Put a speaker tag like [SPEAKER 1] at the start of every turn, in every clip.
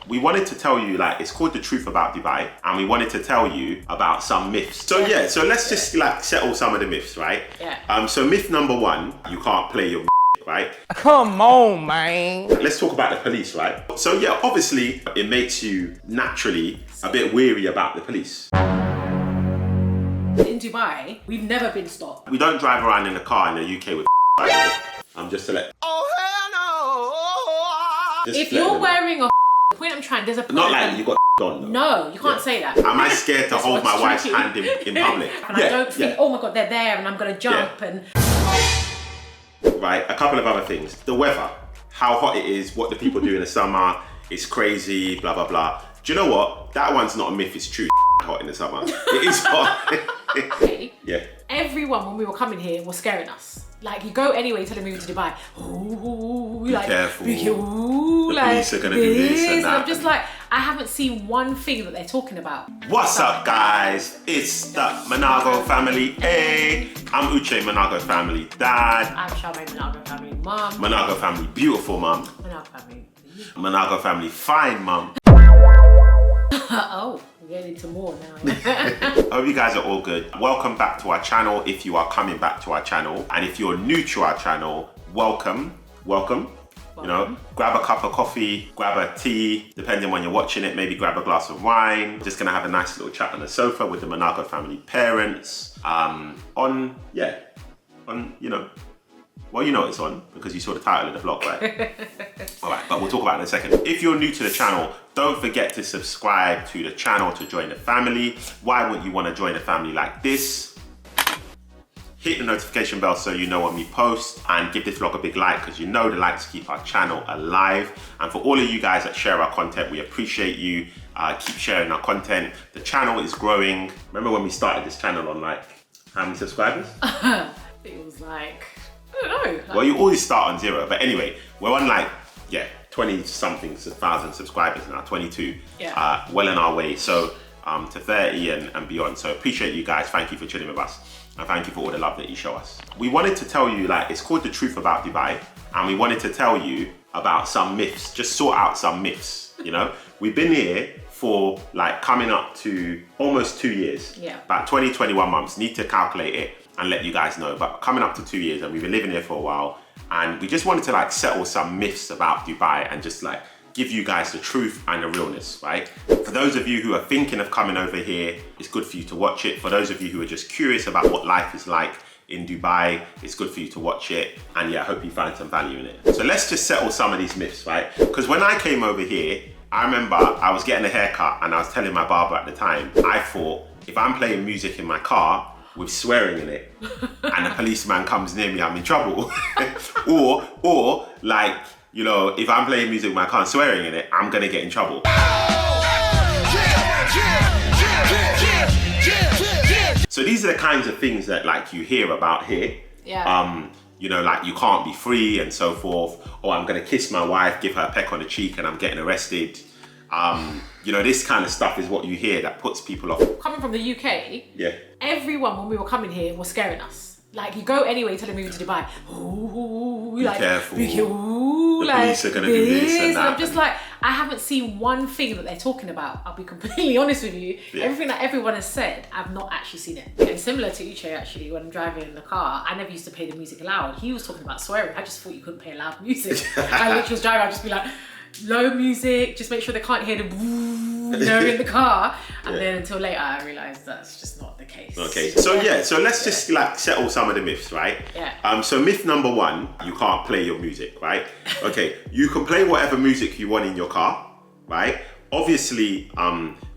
[SPEAKER 1] We wanted to tell you, like, it's called The Truth About Dubai, and we wanted to tell you about some myths. So yeah, so let's just like settle some of the myths, right?
[SPEAKER 2] Yeah.
[SPEAKER 1] So myth number one, you can't play your right?
[SPEAKER 3] Come on, man.
[SPEAKER 1] Let's talk about the police, right? So yeah, obviously it makes you naturally a bit weary about the police.
[SPEAKER 2] In Dubai, we've never been stopped.
[SPEAKER 1] We don't drive around in a car in the UK with I'm just to let.
[SPEAKER 3] Oh, hell no.
[SPEAKER 1] Just
[SPEAKER 2] If
[SPEAKER 1] let
[SPEAKER 2] you're
[SPEAKER 1] them-
[SPEAKER 2] wearing a point I'm trying, there's a point.
[SPEAKER 1] Not like you got on though.
[SPEAKER 2] No, you can't say that.
[SPEAKER 1] Am I scared to
[SPEAKER 2] That's
[SPEAKER 1] hold my
[SPEAKER 2] what's
[SPEAKER 1] wife's
[SPEAKER 2] tricky.
[SPEAKER 1] hand in public?
[SPEAKER 2] And I don't think, oh my God, they're there and I'm gonna jump and...
[SPEAKER 1] Right, a couple of other things. The weather, how hot it is, what do people do in the summer, it's crazy, blah, blah, blah. Do you know what? That one's not a myth, it's true. Hot in the summer. It is hot. Yeah.
[SPEAKER 2] Everyone, when we were coming here, was scaring us. Like, you go anyway, tell them moving to Dubai. Ooh,
[SPEAKER 1] Be
[SPEAKER 2] like,
[SPEAKER 1] careful.
[SPEAKER 2] Ooh,
[SPEAKER 1] The
[SPEAKER 2] like,
[SPEAKER 1] police are gonna do this and that.
[SPEAKER 2] I'm just like, I haven't seen one thing that they're talking about.
[SPEAKER 1] What's up, guys? It's the Manago family. Hey, I'm Uche, Manago family dad.
[SPEAKER 2] I'm Charmaine, Manago family mum.
[SPEAKER 1] Manago family beautiful mum.
[SPEAKER 2] Manago family.
[SPEAKER 1] Manago family fine mum.
[SPEAKER 2] Oh, we're getting into more now.
[SPEAKER 1] I hope you guys are all good. Welcome back to our channel if you are coming back to our channel. And if you're new to our channel, welcome. You know, grab a cup of coffee, grab a tea, depending on when you're watching it, maybe grab a glass of wine. Just gonna have a nice little chat on the sofa with the Manago family parents. You know, well, you know it's on because you saw the title of the vlog, right? All right, but we'll talk about it in a second. If you're new to the channel, don't forget to subscribe to the channel to join the family. Why would you want to join a family like this? Hit the notification bell so you know when we post, and give this vlog a big like because you know the likes keep our channel alive. And for all of you guys that share our content, we appreciate you. Keep sharing our content. The channel is growing. Remember when we started this channel on like, how many subscribers?
[SPEAKER 2] It was like, I don't know. Like,
[SPEAKER 1] Well, you always start on 0, but anyway, we're on like, 20 something thousand subscribers now, 22.
[SPEAKER 2] Yeah.
[SPEAKER 1] Well in our way, so to 30 and beyond. So appreciate you guys. Thank you for chilling with us. And thank you for all the love that you show us. We wanted to tell you, like, it's called The Truth About Dubai. And we wanted to tell you about some myths, just sort out some myths, you know? We've been here for like coming up to almost 2 years.
[SPEAKER 2] Yeah.
[SPEAKER 1] About 20, 21 months. Need to calculate it and let you guys know. But coming up to 2 years, and we've been living here for a while. And we just wanted to like settle some myths about Dubai and just like give you guys the truth and the realness, right? For those of you who are thinking of coming over here, it's good for you to watch it. For those of you who are just curious about what life is like in Dubai, it's good for you to watch it. And yeah, I hope you find some value in it. So let's just settle some of these myths, right? Because when I came over here, I remember I was getting a haircut and I was telling my barber at the time, I thought if I'm playing music in my car with swearing in it and a policeman comes near me, I'm in trouble. or like, you know, if I'm playing music with my car and swearing in it, I'm gonna get in trouble. So these are the kinds of things that like you hear about here.
[SPEAKER 2] Yeah.
[SPEAKER 1] You know, like you can't be free and so forth. Or I'm gonna kiss my wife, give her a peck on the cheek and I'm getting arrested. You know, this kind of stuff is what you hear that puts people off.
[SPEAKER 2] Coming from the UK,
[SPEAKER 1] Yeah.
[SPEAKER 2] everyone, when we were coming here, was scaring us. Like, you go anyway, tell them moving to Dubai. Ooh, like,
[SPEAKER 1] careful.
[SPEAKER 2] Ooh,
[SPEAKER 1] The
[SPEAKER 2] like,
[SPEAKER 1] police are gonna do this and that.
[SPEAKER 2] I'm just like, I haven't seen one thing that they're talking about. I'll be completely honest with you.
[SPEAKER 1] Yeah.
[SPEAKER 2] Everything that everyone has said, I've not actually seen it. And similar to Uche, actually, when I'm driving in the car, I never used to play the music loud. He was talking about swearing. I just thought you couldn't play loud music. I literally was driving, I'd just be like, low music, just make sure they can't hear the in the car. And then until later, I realised that's just not the case.
[SPEAKER 1] Okay, so let's just like settle some of the myths, right?
[SPEAKER 2] Yeah.
[SPEAKER 1] So myth number one, you can't play your music, right? Okay, you can play whatever music you want in your car, right? Obviously,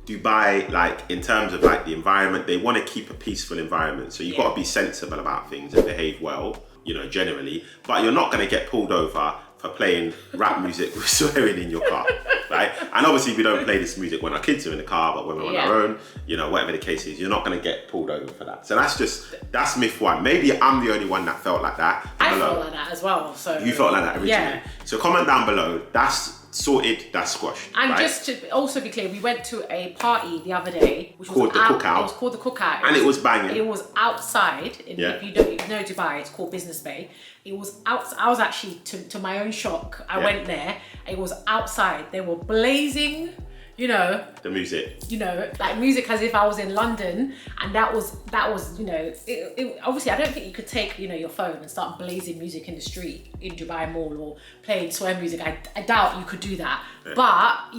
[SPEAKER 1] Dubai, like in terms of like the environment, they want to keep a peaceful environment. So you've got to be sensible about things and behave well, you know, generally. But you're not going to get pulled over for playing rap music with swearing in your car, right? And obviously we don't play this music when our kids are in the car, but when we're on our own, you know, whatever the case is, you're not gonna get pulled over for that. So that's myth one. Maybe I'm the only one that felt like that.
[SPEAKER 2] I felt like that as well. So
[SPEAKER 1] you felt like that originally.
[SPEAKER 2] Yeah.
[SPEAKER 1] So comment down below, that's sorted, that's squashed.
[SPEAKER 2] And
[SPEAKER 1] right?
[SPEAKER 2] just to also be clear, we went to a party the other day, which
[SPEAKER 1] Called
[SPEAKER 2] was
[SPEAKER 1] the Cookout.
[SPEAKER 2] It was called the Cookout.
[SPEAKER 1] And it was banging.
[SPEAKER 2] It was outside. If you know Dubai, it's called Business Bay. It was outside. I was actually, to my own shock, I went there. It was outside. They were blazing, you know,
[SPEAKER 1] the music,
[SPEAKER 2] like music as if I was in London, and that was obviously I don't think you could take your phone and start blazing music in the street in Dubai Mall or playing swear music. I doubt you could do that, but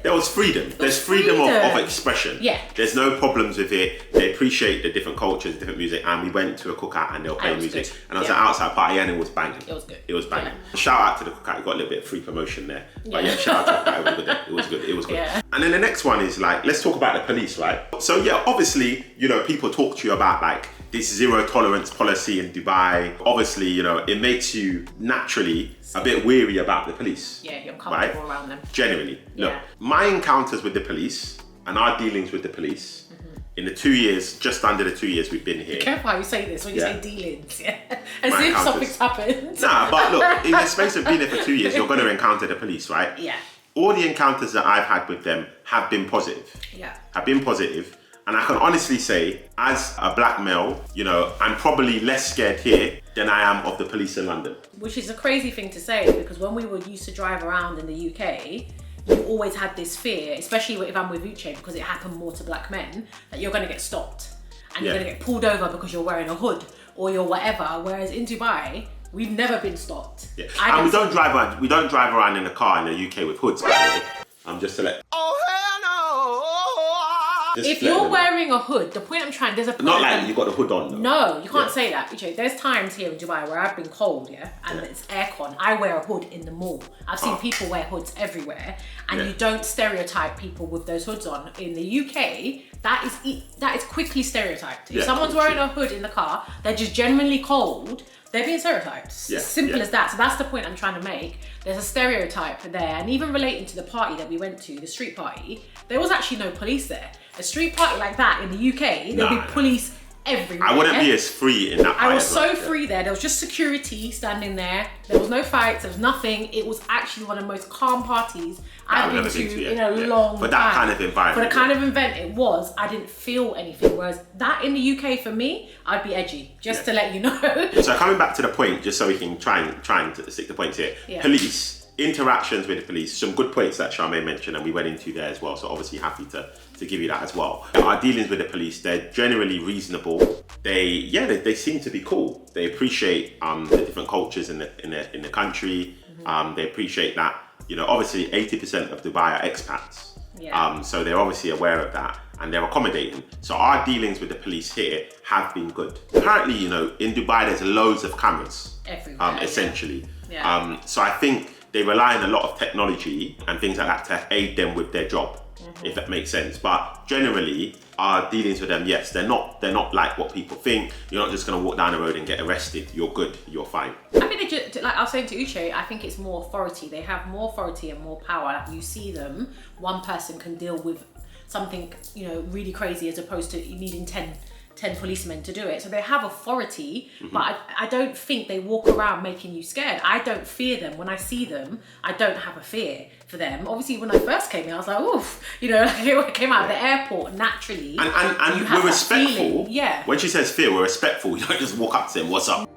[SPEAKER 1] there was freedom. There's freedom of expression.
[SPEAKER 2] Yeah,
[SPEAKER 1] there's no problems with it. They appreciate the different cultures, different music, and we went to a cookout and they were playing music,
[SPEAKER 2] good.
[SPEAKER 1] and I was an outside party and it was banging.
[SPEAKER 2] It was good.
[SPEAKER 1] It was banging. Yeah. Shout out to the cookout. You got a little bit of free promotion there, but shout out to the cookout. It was good. It was good.
[SPEAKER 2] Yeah.
[SPEAKER 1] And then the next one is like, let's talk about the police, right? So obviously, people talk to you about like this zero tolerance policy in Dubai. Obviously, it makes you naturally a bit weary about the police.
[SPEAKER 2] Yeah, you're uncomfortable around them.
[SPEAKER 1] Generally, look, my encounters with the police and our dealings with the police in the 2 years, just under the 2 years we've been here.
[SPEAKER 2] Be careful how you say this when you say dealings, as if something's happened.
[SPEAKER 1] Nah, but look, in the space of being there for 2 years, you're going to encounter the police, right?
[SPEAKER 2] Yeah.
[SPEAKER 1] All the encounters that I've had with them have been positive.
[SPEAKER 2] Yeah.
[SPEAKER 1] Have been positive. And I can honestly say, as a black male, I'm probably less scared here than I am of the police in London.
[SPEAKER 2] Which is a crazy thing to say, because when we were used to drive around in the UK, you always had this fear, especially if I'm with Uche, because it happened more to black men, that you're going to get stopped and you're going to get pulled over because you're wearing a hood or you're whatever. Whereas in Dubai, we've never been stopped.
[SPEAKER 1] Yeah. And we don't drive around. We don't drive around in a car in the UK with hoods, by the way. I'm just to let.
[SPEAKER 3] Oh hell no!
[SPEAKER 2] If you're wearing a hood, the point I'm trying, there's a point.
[SPEAKER 1] Not like you got the hood on, though.
[SPEAKER 2] No, you can't say that. There's times here in Dubai where I've been cold, and it's aircon. I wear a hood in the mall. I've seen people wear hoods everywhere, and you don't stereotype people with those hoods on. In the UK, that is quickly stereotyped. If someone's wearing a hood in the car, they're just genuinely cold. They're being stereotyped. Simple as that. So that's the point I'm trying to make. There's a stereotype there, and even relating to the party that we went to, the street party, there was actually no police there. A street party like that in the UK, there'll be police everywhere.
[SPEAKER 1] I wouldn't be as free in that party.
[SPEAKER 2] I was so free there. There was just security standing there. There was no fights. There was nothing. It was actually one of the most calm parties I've been to in a long time.
[SPEAKER 1] For that kind of environment.
[SPEAKER 2] For the kind of event it was, I didn't feel anything. Whereas that in the UK for me, I'd be edgy. Just to let you know.
[SPEAKER 1] So coming back to the point, just so we can trying to stick the points here.
[SPEAKER 2] Yeah.
[SPEAKER 1] Police. Interactions with the police, some good points that Charmaine mentioned and we went into there as well, so obviously happy to give you that as well. Our dealings with the police, they're generally reasonable. They seem to be cool. They appreciate the different cultures in the country. They appreciate that, obviously 80% of Dubai are expats. So they're obviously aware of that and they're accommodating. So our dealings with the police here have been good. Apparently, in Dubai there's loads of cameras.
[SPEAKER 2] Everywhere.
[SPEAKER 1] Essentially. So I think they rely on a lot of technology and things like that to aid them with their job, if that makes sense. But generally, our dealings with them, yes, they're not like what people think. You're not just going to walk down the road and get arrested. You're good. You're fine.
[SPEAKER 2] I mean, like I was saying to Uche, I think it's more authority. They have more authority and more power. Like you see them, one person can deal with something, really crazy as opposed to you needing 10 policemen to do it. So they have authority, but I don't think they walk around making you scared. I don't fear them. When I see them, I don't have a fear for them. Obviously, when I first came in, I was like, oof, I came out of the airport naturally.
[SPEAKER 1] And we're respectful.
[SPEAKER 2] Yeah.
[SPEAKER 1] When she says fear, we're respectful. You don't just walk up to them, what's up?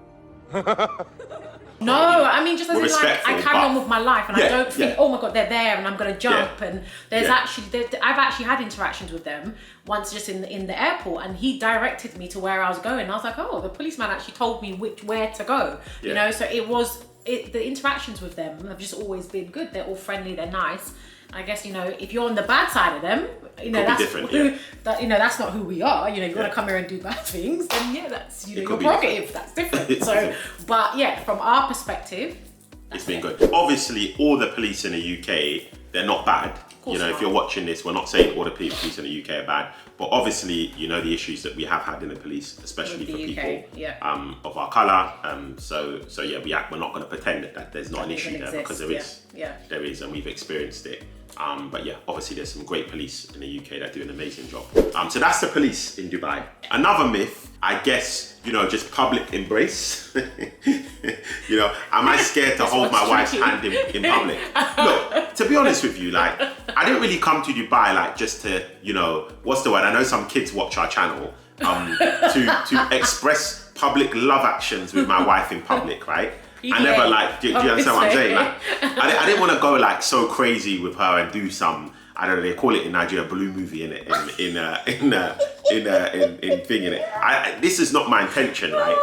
[SPEAKER 2] No, I mean, just as in like, I carry on with my life and I don't think, oh my God, they're there and I'm going to jump. And there's I've actually had interactions with them once just in the airport and he directed me to where I was going. And I was like, oh, the policeman actually told me where to go, so the interactions with them have just always been good. They're all friendly, they're nice. I guess, if you're on the bad side of them, that's different, that's not who we are. If you want to come here and do bad things, then that's your prerogative. That's different. So, but from our perspective,
[SPEAKER 1] it's been good. Obviously, all the police in the UK, they're not bad. If you're watching this, we're not saying all the police in the UK are bad, but obviously, the issues that we have had in the police, especially for people of our colour. We're not going to pretend that there's not an issue there because there is. There is, and we've experienced it. But yeah, obviously there's some great police in the UK that do an amazing job. So that's the police in Dubai. Another myth, I guess, you know, just public embrace. You know, am I scared to hold my wife's hand in public? Look, to be honest with you, like, I didn't really come to Dubai like just to, you know, what's the word? I know some kids watch our channel, to express public love actions with my wife in public, right? I never like, do you understand what I'm saying? Like, I didn't want to go like so crazy with her and do some, I don't know, they call it in Nigeria blue movie in it, in thing in it. This is not my intention, right?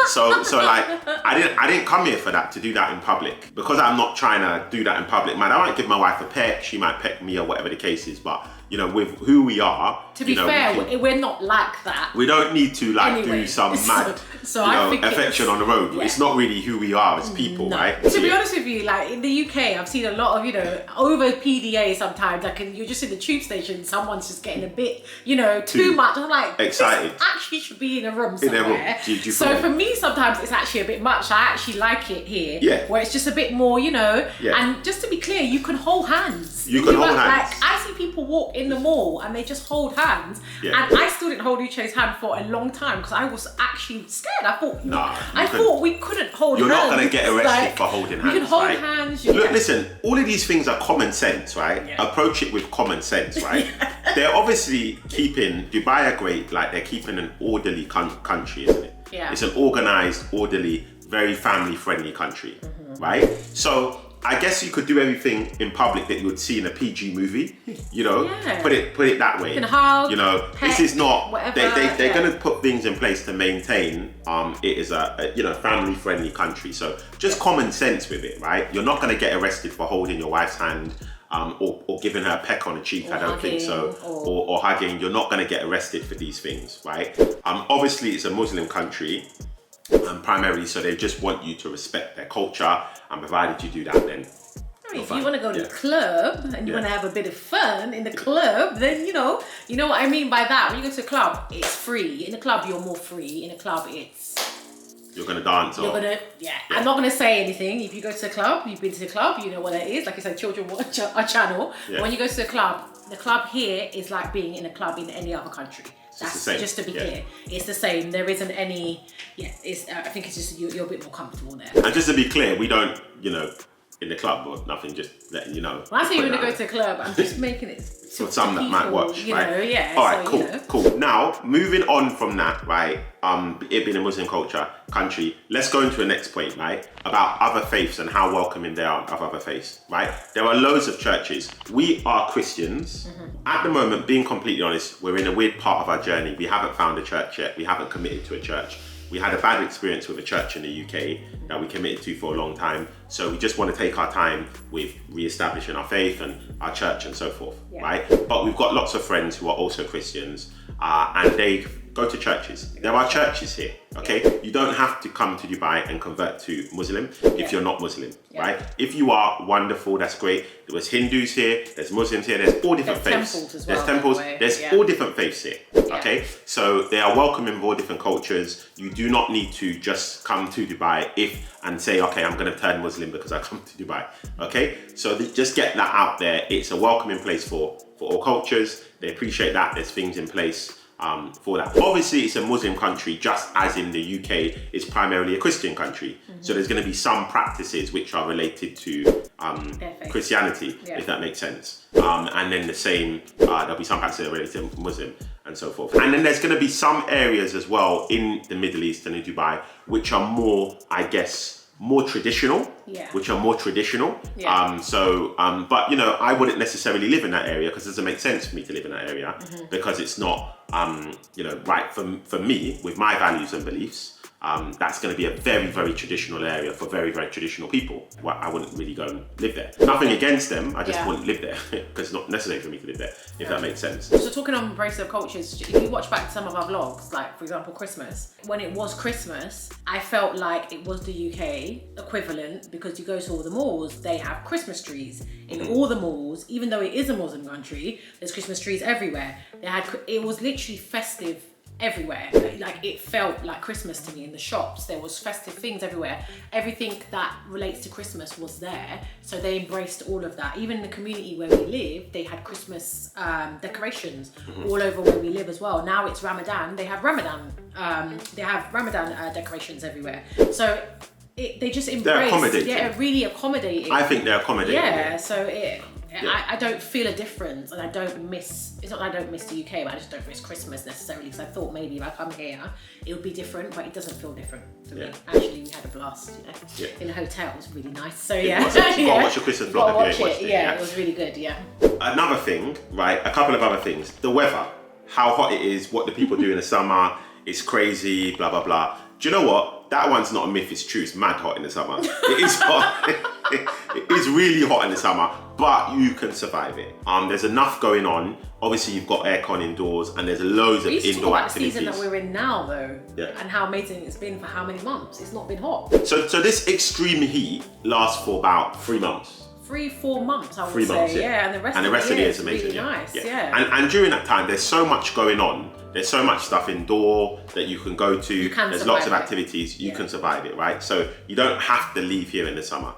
[SPEAKER 1] So like, I didn't come here for that, to do that in public, because I'm not trying to do that in public. Man, I might give my wife a peck, she might peck me or whatever the case is, but you know, with who we are,
[SPEAKER 2] to be fair, we're not like that.
[SPEAKER 1] We don't need to like do some mad,
[SPEAKER 2] so
[SPEAKER 1] you
[SPEAKER 2] I
[SPEAKER 1] know,
[SPEAKER 2] think
[SPEAKER 1] affection on the road. Yeah. It's not really who we are as people, right?
[SPEAKER 2] To be honest with you, like in the UK, I've seen a lot of, you know, over PDA sometimes. Like, you're just in the tube station, someone's just getting a bit, you know, too much. I'm like,
[SPEAKER 1] excited.
[SPEAKER 2] This actually should be in a room somewhere. So for me, sometimes it's actually a bit much. I actually like it here, where it's just a bit more, you know. And just to be clear, you can hold hands.
[SPEAKER 1] You can hold hands.
[SPEAKER 2] Like, I see people walk in the mall and they just hold hands, and I still didn't hold Uche's hand for a long time because I was actually scared. I thought we couldn't hold hands.
[SPEAKER 1] You're not going to get arrested for holding hands.
[SPEAKER 2] You can hold hands.
[SPEAKER 1] Look, listen, all of these things are common sense, right? Approach it with common sense, right? They're obviously keeping Dubai are great, like they're keeping an orderly country, isn't it? It's an organized, orderly, very family-friendly country, right? So I guess you could do everything in public that you would see in a PG movie, you know, put it that way.
[SPEAKER 2] You can hug,
[SPEAKER 1] you know,
[SPEAKER 2] pet,
[SPEAKER 1] this is not,
[SPEAKER 2] whatever,
[SPEAKER 1] they're going to put things in place to maintain, it is a you know, family-friendly country. So just common sense with it, right? You're not going to get arrested for holding your wife's hand, or giving her a peck on the cheek, I don't think so, or hugging. You're not going to get arrested for these things, right? Obviously it's a Muslim country, primarily, so they just want you to respect their culture, and provided you do that, then
[SPEAKER 2] I mean, if you want to go to the club and you want to have a bit of fun in the club, then you know what I mean by that. When you go to a club, it's free. In a club, you're more free. In a club,
[SPEAKER 1] you're gonna dance.
[SPEAKER 2] I'm not gonna say anything. If you go to a club, you've been to the club, you know what it is. Like I said, children watch our channel. But when you go to the club here is like being in a club in any other country. That's just to be clear. It's the same. There isn't any. I think it's just you're a bit more comfortable there.
[SPEAKER 1] And just to be clear, we don't, you know, in the club or nothing. Just letting you know.
[SPEAKER 2] When I say you're gonna go to a club, I'm just making it
[SPEAKER 1] for some that might watch,
[SPEAKER 2] you
[SPEAKER 1] right?
[SPEAKER 2] know,
[SPEAKER 1] All right, cool. Now, moving on from that, right? It being a Muslim country, let's go into the next point, right? About other faiths and how welcoming they are of other faiths, right? There are loads of churches. We are Christians. At the moment, being completely honest, we're in a weird part of our journey. We haven't found a church yet. We haven't committed to a church. We had a bad experience with a church in the UK that we committed to for a long time. So we just want to take our time with re-establishing our faith and our church and so forth, right? But we've got lots of friends who are also Christians, and they go to churches. There are churches here, okay? You don't have to come to Dubai and convert to Muslim if you're not Muslim, right? If you are, wonderful, that's great. There's Hindus here, there's Muslims here, there's all different faiths.
[SPEAKER 2] Temples as well,
[SPEAKER 1] there's temples, there's all different faiths here, okay? So they are welcoming of all different cultures. You do not need to just come to Dubai and say, okay, I'm gonna turn Muslim because I come to Dubai, okay? So just get that out there. It's a welcoming place for all cultures. They appreciate that. There's things in place for that. Obviously, it's a Muslim country, just as in the UK, it's primarily a Christian country. So there's going to be some practices which are related to Christianity, if that makes sense. And then the same, there'll be some practices related to Muslim and so forth. And then there's going to be some areas as well in the Middle East and in Dubai, which are more, I guess, more traditional, but you know, I wouldn't necessarily live in that area because it doesn't make sense for me to live in that area because it's not, you know, right for me with my values and beliefs. That's going to be a very, very traditional area for very, very traditional people. Well, I wouldn't really go and live there. Nothing against them, I just wouldn't live there because it's not necessary for me to live there, if that makes sense.
[SPEAKER 2] So talking on embrace of cultures, if you watch back some of our vlogs, like for example Christmas, when it was Christmas, I felt like it was the UK equivalent because you go to all the malls, they have Christmas trees in all the malls, even though it is a Muslim country, there's Christmas trees everywhere. It was literally festive everywhere. Like it felt like Christmas to me in the shops. There was festive things everywhere. Everything that relates to Christmas was there. So they embraced all of that. Even in the community where we live, they had Christmas decorations all over where we live as well. Now it's Ramadan. They have Ramadan decorations everywhere. So they just embrace.
[SPEAKER 1] They're accommodating.
[SPEAKER 2] Yeah, really accommodating.
[SPEAKER 1] I think they're accommodating.
[SPEAKER 2] Yeah, so I don't feel a difference, and I don't miss. It's not that I don't miss the UK, but I just don't miss Christmas necessarily. Because I thought maybe if I come here, it would be different, but it doesn't feel different to me. Actually, we had a blast, in a hotel. It was really nice. So yeah,
[SPEAKER 1] you gotta watch your Christmas vlog if you ain't watched it.
[SPEAKER 2] Yeah, it was really good. Yeah.
[SPEAKER 1] Another thing, right? A couple of other things. The weather, how hot it is, what the people do in the summer. It's crazy, blah blah blah. Do you know what? That one's not a myth, it's true. It's mad hot in the summer. It is hot. It is really hot in the summer, but you can survive it. There's enough going on. Obviously, you've got aircon indoors, and there's loads of indoor activities.
[SPEAKER 2] The season that we're in now, though, and how amazing it's been for how many months. It's not been hot.
[SPEAKER 1] So this extreme heat lasts for about 3 months.
[SPEAKER 2] 3-4 months, I would
[SPEAKER 1] 3 months,
[SPEAKER 2] say.
[SPEAKER 1] yeah.
[SPEAKER 2] And the rest of the year is
[SPEAKER 1] amazing.
[SPEAKER 2] Really nice. Yeah.
[SPEAKER 1] And during that time, there's so much going on. There's so much stuff indoor that you can go to. There's lots of activities. You can survive it, right? So you don't have to leave here in the summer.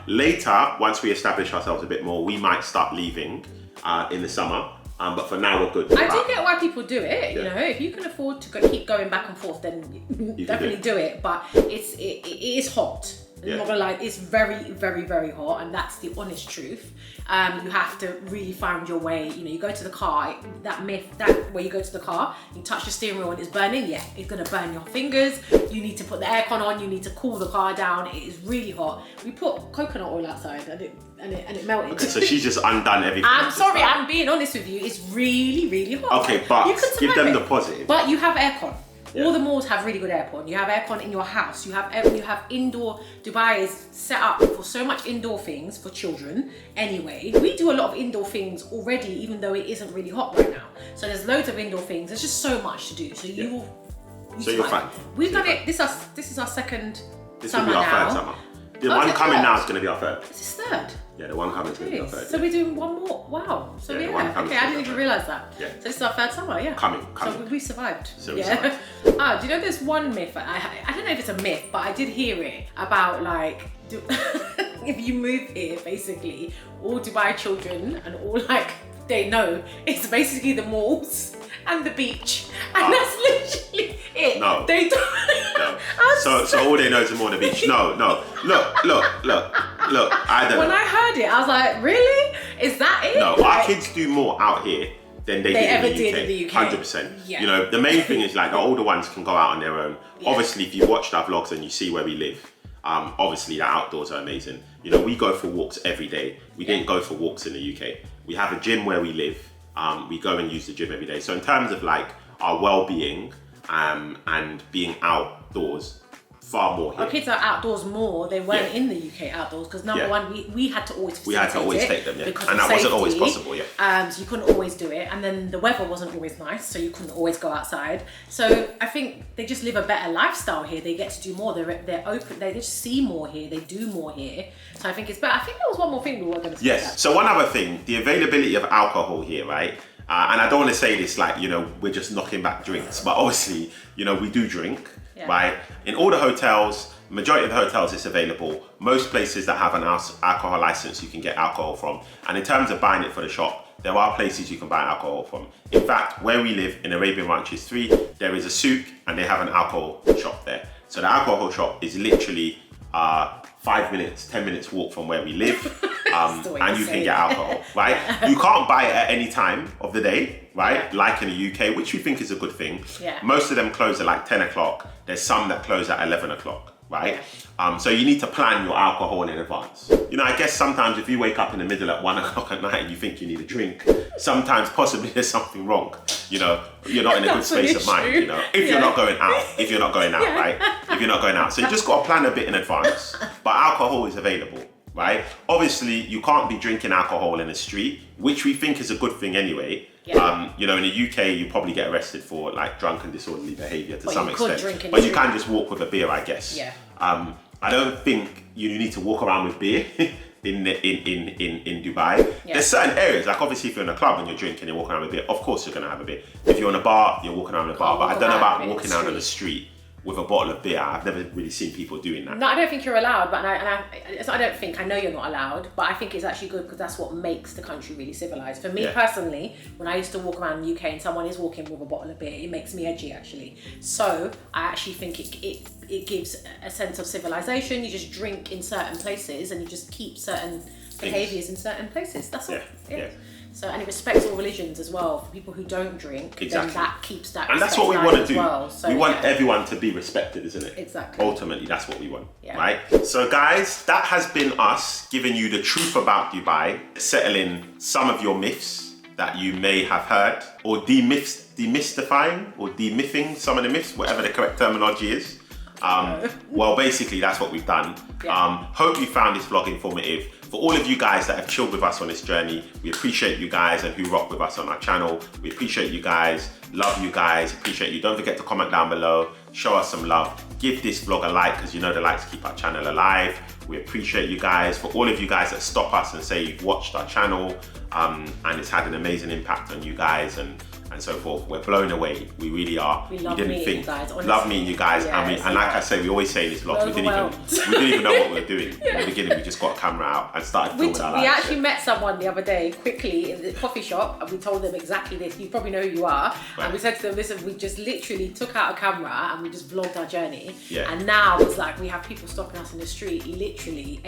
[SPEAKER 1] Later, once we establish ourselves a bit more, we might start leaving in the summer. But for now, we're good.
[SPEAKER 2] I do get why people do it. You know, if you can afford to keep going back and forth, then definitely do it. But it is hot. I'm not gonna lie, it's very, very, very hot, and that's the honest truth. You have to really find your way. You know, you go to the car, that myth, that where you go to the car, you touch the steering wheel and it's burning, it's gonna burn your fingers. You need to put the aircon on, you need to cool the car down. It is really hot. We put coconut oil outside and it melted.
[SPEAKER 1] Okay, so she's just undone everything.
[SPEAKER 2] I'm sorry, I'm being honest with you, it's really, really hot.
[SPEAKER 1] Okay, but give them the positive.
[SPEAKER 2] But you have aircon. All the malls have really good aircon. You have aircon in your house. You have indoor. Dubai is set up for so much indoor things for children. Anyway, we do a lot of indoor things already, even though it isn't really hot right now. So there's loads of indoor things. There's just so much to do. So you're fine. We've done it. This is our second summer now. This will be our third summer. The one coming now is going to be our third. This is third. Yeah, the one coming is going to be our third. So we're doing one more. Wow. So okay, I didn't even realise that. Yeah. So this is our third summer, Coming. So we survived.
[SPEAKER 1] So we survived.
[SPEAKER 2] Do you know there's one myth, I don't know if it's a myth, but I did hear it about like, if you move here, basically, all Dubai children and all they know it's basically the malls and the beach. And that's literally it.
[SPEAKER 1] No.
[SPEAKER 2] They don't.
[SPEAKER 1] No. So all they know is the mall and the beach. No. Look, I don't know.
[SPEAKER 2] When I heard it, I was like, really? Is that it?
[SPEAKER 1] No, our kids do more out here than they did in the UK. 100%.
[SPEAKER 2] Yeah.
[SPEAKER 1] You know, the main thing is like the older ones can go out on their own. Yeah. Obviously, if you watched our vlogs and you see where we live, obviously the outdoors are amazing. You know, we go for walks every day. We didn't go for walks in the UK. We have a gym where we live. We go and use the gym every day. So in terms of like our well-being and being outdoors, far more here.
[SPEAKER 2] Our kids are outdoors more. They weren't in the UK outdoors because number one, we had to always
[SPEAKER 1] take them, and that wasn't always possible,
[SPEAKER 2] so you couldn't always do it, and then the weather wasn't always nice, so you couldn't always go outside. So I think they just live a better lifestyle here. They get to do more. They're open. They just see more here. They do more here. So I think it's better. I think there was one more thing we were going to say.
[SPEAKER 1] Yes. So one other thing, the availability of alcohol here, right? And I don't want to say this like, you know, we're just knocking back drinks, but obviously, you know, we do drink. Right? In all the hotels, majority of the hotels it's available. Most places that have an alcohol license you can get alcohol from. And in terms of buying it for the shop, there are places you can buy alcohol from. In fact, where we live in Arabian Ranches 3, there is a souk and they have an alcohol shop there. So the alcohol shop is literally 5 minutes, 10 minutes walk from where we live. And you can get alcohol, right? You can't buy it at any time of the day, right? Like in the UK, which we think is a good thing. Most of them close at like 10 o'clock. There's some that close at 11 o'clock, right? So you need to plan your alcohol in advance. You know, I guess sometimes if you wake up in the middle at 1 o'clock at night and you think you need a drink, sometimes possibly there's something wrong. You know, you're not in a good space of mind, you know, if you're not going out, right? If you're not going out. So you just got to plan a bit in advance, but alcohol is available. Right? Obviously, you can't be drinking alcohol in the street, which we think is a good thing anyway. You know, in the UK, you probably get arrested for like drunk and disorderly behaviour to some extent. But you can just walk with a beer, I guess. I don't think you need to walk around with beer in Dubai.
[SPEAKER 2] Yeah.
[SPEAKER 1] There's certain areas, like obviously if you're in a club and you're drinking, you're walking around with a beer, of course you're gonna have a beer. If you're in a bar, you're walking around in a bar. But I don't know about walking around on the street with a bottle of beer. I've never really seen people doing that.
[SPEAKER 2] No, I don't think you're allowed, but I know you're not allowed, but I think it's actually good because that's what makes the country really civilized. For me personally, when I used to walk around the UK and someone is walking with a bottle of beer, it makes me edgy actually. So I actually think it gives a sense of civilization. You just drink in certain places and you just keep certain behaviours in certain places. That's all.
[SPEAKER 1] Yeah.
[SPEAKER 2] So, and it respects all religions as well. For people who don't drink, then that keeps that.
[SPEAKER 1] And that's what we want to do.
[SPEAKER 2] Well. So,
[SPEAKER 1] we want everyone to be respected, isn't it?
[SPEAKER 2] Exactly.
[SPEAKER 1] Ultimately, that's what we want, right? So guys, that has been us giving you the truth about Dubai, settling some of your myths that you may have heard, or demystifying or demything some of the myths, whatever the correct terminology is. Well, basically, that's what we've done. Hope you found this vlog informative. For all of you guys that have chilled with us on this journey, we appreciate you guys and who rock with us on our channel. We appreciate you guys, love you guys, appreciate you. Don't forget to comment down below, show us some love. Give this vlog a like because you know the likes keep our channel alive. We appreciate you guys. For all of you guys that stop us and say you've watched our channel and it's had an amazing impact on you guys and so forth. We're blown away. We really are.
[SPEAKER 2] We didn't think. You guys,
[SPEAKER 1] love meeting you guys. And like I say, we always say in this vlog, we didn't even know what we were doing in the beginning. We just got a camera out and started filming our lives.
[SPEAKER 2] We actually met someone the other day quickly in the coffee shop and we told them exactly this. You probably know who you are. Right. And we said to them, listen, we just literally took out a camera and we just vlogged our journey. Yeah. And now it's like we have people stopping us in the street literally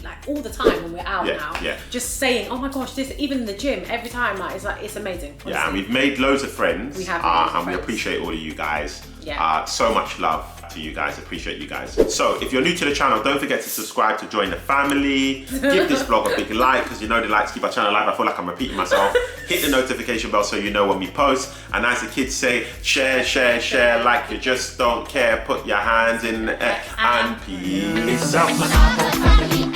[SPEAKER 2] like all the time when we're out now. Yeah. Just saying, oh my gosh, this, even in the gym, every time, it's amazing. Honestly. Yeah,
[SPEAKER 1] and we've made loads of friends.
[SPEAKER 2] We have
[SPEAKER 1] and we appreciate all of you guys. Yeah. So much love to you guys. Appreciate you guys. So if you're new to the channel, don't forget to subscribe to join the family. Give this vlog a big like because you know the likes keep our channel alive. I feel like I'm repeating myself. Hit the notification bell so you know when we post. And as the kids say, share like you just don't care. Put your hands in the air and peace out.